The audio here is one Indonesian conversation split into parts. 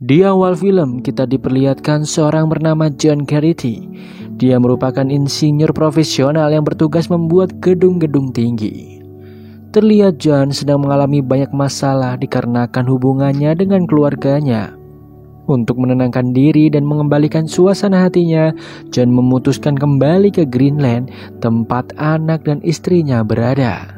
Di awal film, kita diperlihatkan seorang bernama John Garrity. Dia merupakan insinyur profesional yang bertugas membuat gedung-gedung tinggi. Terlihat John sedang mengalami banyak masalah dikarenakan hubungannya dengan keluarganya. Untuk menenangkan diri dan mengembalikan suasana hatinya, John memutuskan kembali ke Greenland, tempat anak dan istrinya berada.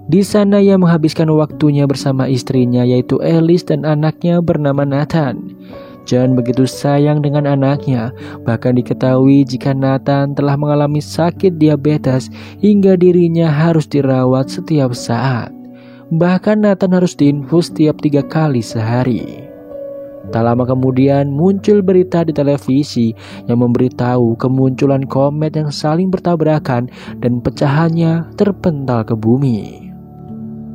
Di sana ia menghabiskan waktunya bersama istrinya yaitu Alice dan anaknya bernama Nathan. John begitu sayang dengan anaknya, bahkan diketahui jika Nathan telah mengalami sakit diabetes hingga dirinya harus dirawat setiap saat. Bahkan Nathan harus diinfus setiap 3 kali sehari. Tak lama kemudian muncul berita di televisi yang memberitahu kemunculan komet yang saling bertabrakan dan pecahannya terpental ke bumi.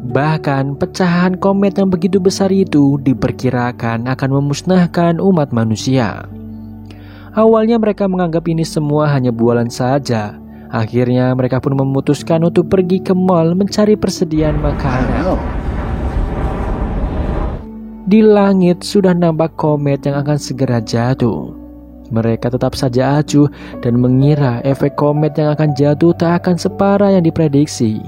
Bahkan pecahan komet yang begitu besar itu diperkirakan akan memusnahkan umat manusia. Awalnya mereka menganggap ini semua hanya bualan saja. Akhirnya mereka pun memutuskan untuk pergi ke mall mencari persediaan makanan. Di langit sudah nampak komet yang akan segera jatuh. Mereka tetap saja acuh dan mengira efek komet yang akan jatuh tak akan separah yang diprediksi.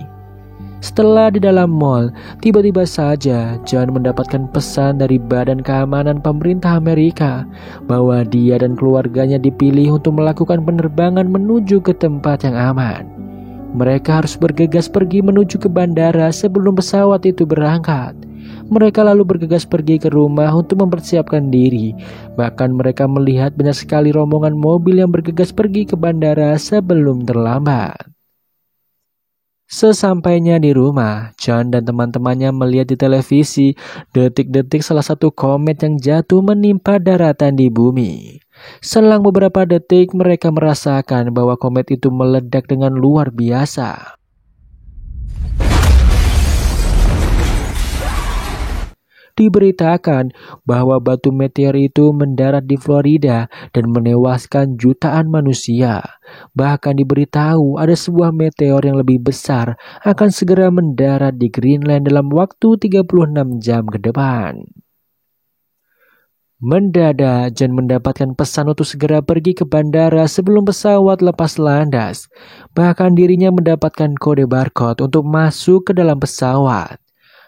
Setelah di dalam mall, tiba-tiba saja John mendapatkan pesan dari Badan Keamanan Pemerintah Amerika bahwa dia dan keluarganya dipilih untuk melakukan penerbangan menuju ke tempat yang aman. Mereka harus bergegas pergi menuju ke bandara sebelum pesawat itu berangkat. Mereka lalu bergegas pergi ke rumah untuk mempersiapkan diri. Bahkan mereka melihat banyak sekali rombongan mobil yang bergegas pergi ke bandara sebelum terlambat. Sesampainya di rumah, John dan teman-temannya melihat di televisi detik-detik salah satu komet yang jatuh menimpa daratan di bumi. Selang beberapa detik mereka merasakan bahwa komet itu meledak dengan luar biasa. Diberitakan bahwa batu meteor itu mendarat di Florida dan menewaskan jutaan manusia. Bahkan diberitahu ada sebuah meteor yang lebih besar akan segera mendarat di Greenland dalam waktu 36 jam ke depan. Mendadak, John mendapatkan pesan untuk segera pergi ke bandara sebelum pesawat lepas landas. Bahkan dirinya mendapatkan kode barcode untuk masuk ke dalam pesawat.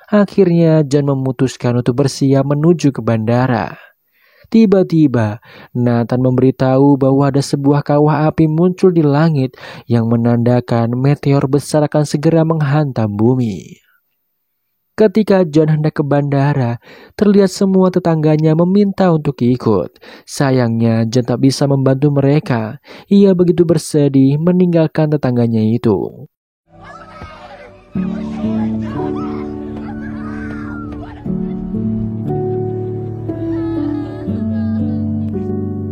Akhirnya John memutuskan untuk bersiap menuju ke bandara. Tiba-tiba Nathan memberitahu bahwa ada sebuah kawah api muncul di langit yang menandakan meteor besar akan segera menghantam bumi. Ketika John hendak ke bandara, terlihat semua tetangganya meminta untuk ikut. Sayangnya John tak bisa membantu mereka. Ia begitu bersedih meninggalkan tetangganya itu.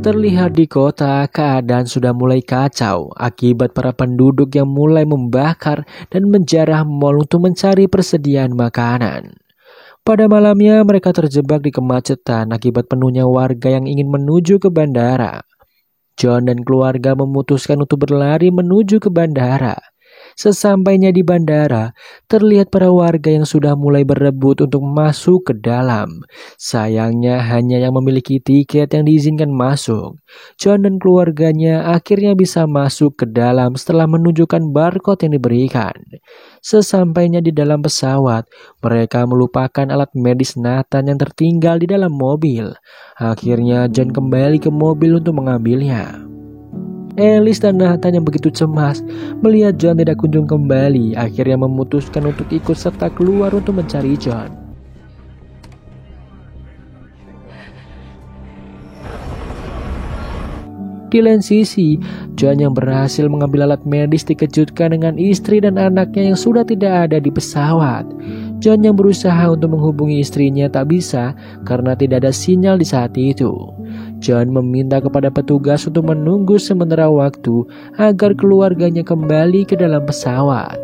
Terlihat di kota, keadaan sudah mulai kacau akibat para penduduk yang mulai membakar dan menjarah mal untuk mencari persediaan makanan. Pada malamnya mereka terjebak di kemacetan akibat penuhnya warga yang ingin menuju ke bandara. John dan keluarga memutuskan untuk berlari menuju ke bandara. Sesampainya di bandara, terlihat para warga yang sudah mulai berebut untuk masuk ke dalam. Sayangnya hanya yang memiliki tiket yang diizinkan masuk. John dan keluarganya akhirnya bisa masuk ke dalam setelah menunjukkan barcode yang diberikan. Sesampainya di dalam pesawat, mereka melupakan alat medis Nathan yang tertinggal di dalam mobil. Akhirnya John kembali ke mobil untuk mengambilnya. Alice dan Nathan yang begitu cemas melihat John tidak kunjung kembali, akhirnya memutuskan untuk ikut serta keluar untuk mencari John. Di lain sisi, John yang berhasil mengambil alat medis dikejutkan dengan istri dan anaknya yang sudah tidak ada di pesawat. John yang berusaha untuk menghubungi istrinya tak bisa karena tidak ada sinyal di saat itu. John meminta kepada petugas untuk menunggu sementara waktu agar keluarganya kembali ke dalam pesawat.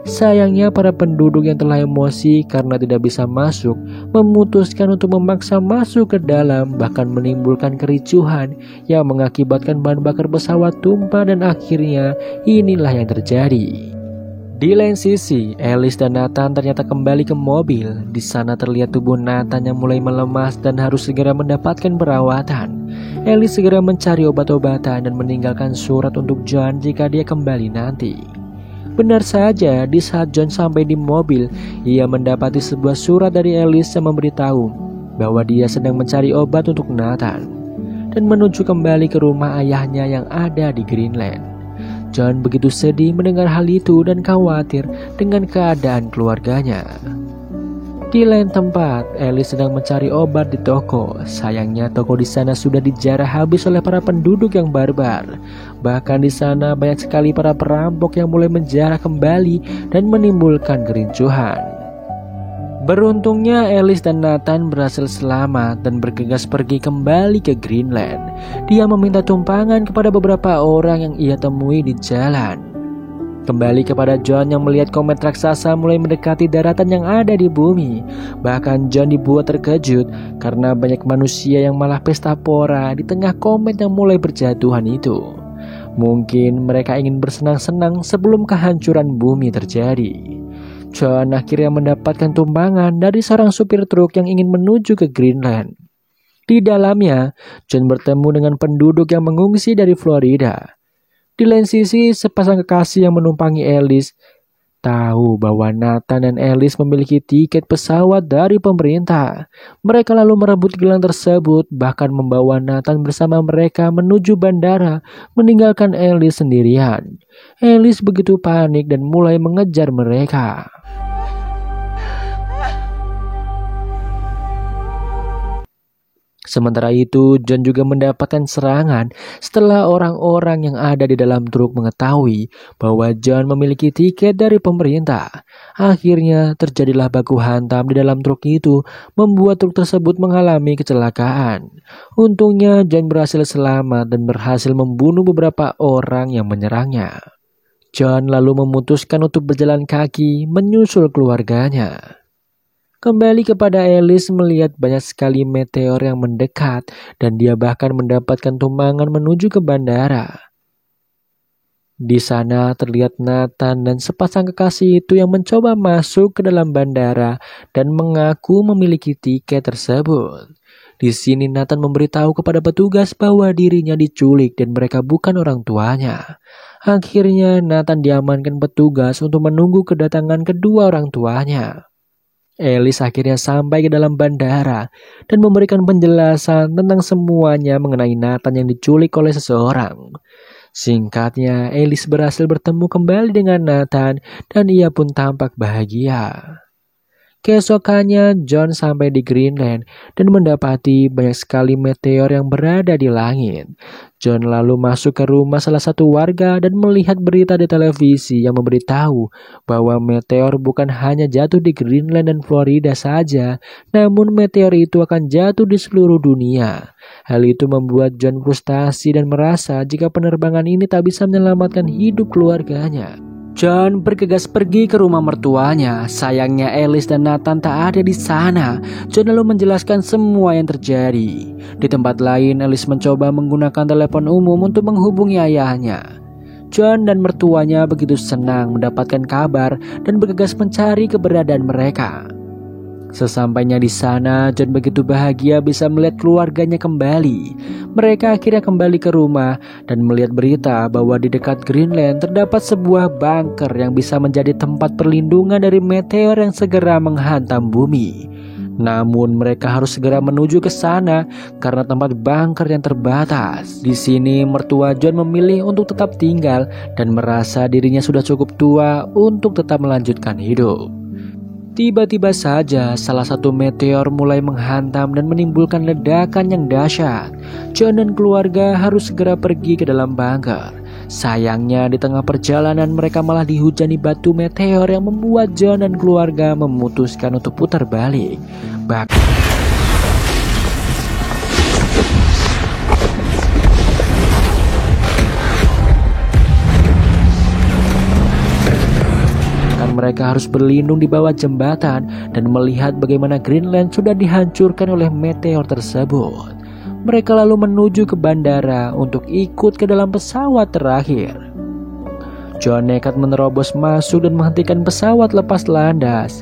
Sayangnya para penduduk yang telah emosi karena tidak bisa masuk memutuskan untuk memaksa masuk ke dalam, bahkan menimbulkan kericuhan yang mengakibatkan bahan bakar pesawat tumpah dan akhirnya inilah yang terjadi. Di lain sisi, Alice dan Nathan ternyata kembali ke mobil. Di sana terlihat tubuh Nathan yang mulai melemas dan harus segera mendapatkan perawatan. Alice segera mencari obat-obatan dan meninggalkan surat untuk John jika dia kembali nanti. Benar saja, di saat John sampai di mobil, ia mendapati sebuah surat dari Alice yang memberitahu bahwa dia sedang mencari obat untuk Nathan dan menuju kembali ke rumah ayahnya yang ada di Greenland. John begitu sedih mendengar hal itu dan khawatir dengan keadaan keluarganya. Di lain tempat, Alice sedang mencari obat di toko. Sayangnya toko di sana sudah dijarah habis oleh para penduduk yang barbar. Bahkan di sana banyak sekali para perampok yang mulai menjarah kembali dan menimbulkan kericuhan. Beruntungnya Alice dan Nathan berhasil selamat dan bergegas pergi kembali ke Greenland. Dia meminta tumpangan kepada beberapa orang yang ia temui di jalan. Kembali kepada John yang melihat komet raksasa mulai mendekati daratan yang ada di bumi. Bahkan John dibuat terkejut karena banyak manusia yang malah pesta pora di tengah komet yang mulai berjatuhan itu. Mungkin mereka ingin bersenang-senang sebelum kehancuran bumi terjadi. John akhirnya mendapatkan tumpangan dari seorang supir truk yang ingin menuju ke Greenland. Di dalamnya, John bertemu dengan penduduk yang mengungsi dari Florida. Di lain sisi, sepasang kekasih yang menumpangi Alice tahu bahwa Nathan dan Alice memiliki tiket pesawat dari pemerintah. Mereka lalu merebut gelang tersebut, bahkan membawa Nathan bersama mereka menuju bandara, meninggalkan Alice sendirian. Alice begitu panik dan mulai mengejar mereka. Sementara itu, John juga mendapatkan serangan setelah orang-orang yang ada di dalam truk mengetahui bahwa John memiliki tiket dari pemerintah. Akhirnya terjadilah baku hantam di dalam truk itu, membuat truk tersebut mengalami kecelakaan. Untungnya John berhasil selamat dan berhasil membunuh beberapa orang yang menyerangnya. John lalu memutuskan untuk berjalan kaki menyusul keluarganya. Kembali kepada Alice melihat banyak sekali meteor yang mendekat dan dia bahkan mendapatkan tumpangan menuju ke bandara. Di sana terlihat Nathan dan sepasang kekasih itu yang mencoba masuk ke dalam bandara dan mengaku memiliki tiket tersebut. Di sini Nathan memberitahu kepada petugas bahwa dirinya diculik dan mereka bukan orang tuanya. Akhirnya Nathan diamankan petugas untuk menunggu kedatangan kedua orang tuanya. Alice akhirnya sampai ke dalam bandara dan memberikan penjelasan tentang semuanya mengenai Nathan yang diculik oleh seseorang. Singkatnya, Alice berhasil bertemu kembali dengan Nathan dan ia pun tampak bahagia. Keesokannya, John sampai di Greenland dan mendapati banyak sekali meteor yang berada di langit. John lalu masuk ke rumah salah satu warga dan melihat berita di televisi yang memberitahu bahwa meteor bukan hanya jatuh di Greenland dan Florida saja, namun meteor itu akan jatuh di seluruh dunia. Hal itu membuat John frustasi dan merasa jika penerbangan ini tak bisa menyelamatkan hidup keluarganya. John bergegas pergi ke rumah mertuanya. Sayangnya Alice dan Nathan tak ada di sana. John lalu menjelaskan semua yang terjadi. Di tempat lain, Alice mencoba menggunakan telepon umum untuk menghubungi ayahnya. John dan mertuanya begitu senang mendapatkan kabar dan bergegas mencari keberadaan mereka. Sesampainya di sana, John begitu bahagia bisa melihat keluarganya kembali. Mereka akhirnya kembali ke rumah dan melihat berita bahwa di dekat Greenland terdapat sebuah bunker yang bisa menjadi tempat perlindungan dari meteor yang segera menghantam bumi. Namun mereka harus segera menuju ke sana karena tempat bunker yang terbatas. Di sini mertua John memilih untuk tetap tinggal dan merasa dirinya sudah cukup tua untuk tetap melanjutkan hidup. Tiba-tiba saja salah satu meteor mulai menghantam dan menimbulkan ledakan yang dahsyat. John dan keluarga harus segera pergi ke dalam bunker. Sayangnya di tengah perjalanan mereka malah dihujani batu meteor yang membuat John dan keluarga memutuskan untuk putar balik. Mereka harus berlindung di bawah jembatan dan melihat bagaimana Greenland sudah dihancurkan oleh meteor tersebut. Mereka lalu menuju ke bandara untuk ikut ke dalam pesawat terakhir. John nekat menerobos masuk dan menghentikan pesawat lepas landas.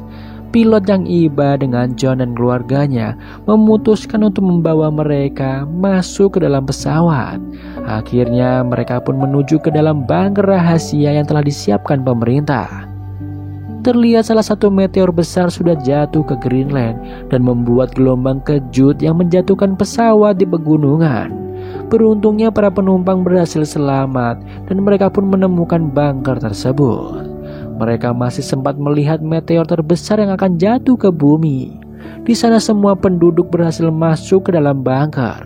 Pilot yang iba dengan John dan keluarganya memutuskan untuk membawa mereka masuk ke dalam pesawat. Akhirnya mereka pun menuju ke dalam bunker rahasia yang telah disiapkan pemerintah. Terlihat salah satu meteor besar sudah jatuh ke Greenland dan membuat gelombang kejut yang menjatuhkan pesawat di pegunungan. Beruntungnya para penumpang berhasil selamat dan mereka pun menemukan bunker tersebut. Mereka masih sempat melihat meteor terbesar yang akan jatuh ke bumi. Di sana semua penduduk berhasil masuk ke dalam bunker.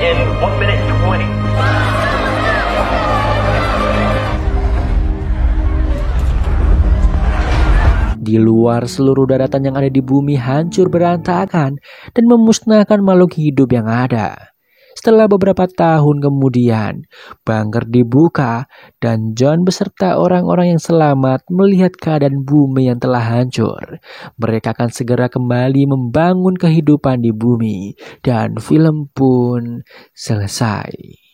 In 1 minute 20. Di luar, seluruh daratan yang ada di bumi hancur berantakan dan memusnahkan makhluk hidup yang ada. Setelah beberapa tahun kemudian, bunker dibuka dan John beserta orang-orang yang selamat melihat keadaan bumi yang telah hancur. Mereka akan segera kembali membangun kehidupan di bumi dan film pun selesai.